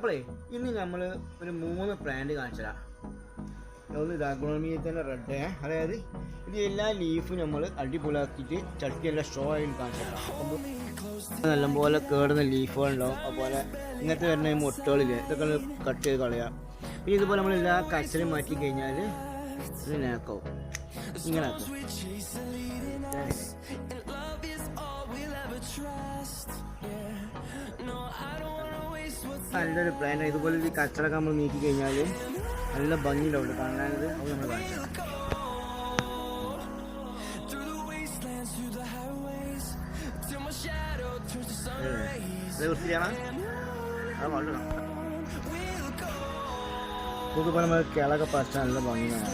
അപ്പോളേ ഇന്ന് നമ്മൾ ഒരു 3 പ്ലാന്റ് കാണിച്ചതാണ്. ഒന്ന് ഇതാഗോണമിയത്തിൻ്റെ റെഡ്, അതായത് ഇത് എല്ലാ ലീഫും നമ്മൾ അടിപൊളിയാക്കിയിട്ട് ചട്ടിയെല്ലാം ഷോ ആയി കാണിച്ചതാണ്. അപ്പം നല്ലപോലെ കേടുന്ന ലീഫുകളുണ്ടാവും. അതുപോലെ ഇങ്ങനത്തെ വരുന്ന മുട്ടകളില്ലേ, ഇതൊക്കെ കട്ട് ചെയ്ത് കളയാം. പിന്നെ ഇതുപോലെ നമ്മൾ എല്ലാ കച്ചറയും മാറ്റി കഴിഞ്ഞാൽ ഇത് നേക്കാവും, ഇങ്ങനെ ആക്കും. നല്ലൊരു പ്ലാന്റ്. ഇതുപോലെ ഈ കച്ചറൊക്കെ നമ്മൾ നീക്കി കഴിഞ്ഞാൽ നല്ല ഭംഗിയുണ്ടാവും കാണാനത്. അത് നമ്മൾ കാണിച്ചു വൃത്തിയാണ്. അത് വളരെ ഇതുപോലെ നമ്മൾ കിളൊക്കെ പറിച്ചാൽ നല്ല ഭംഗിയാണ്.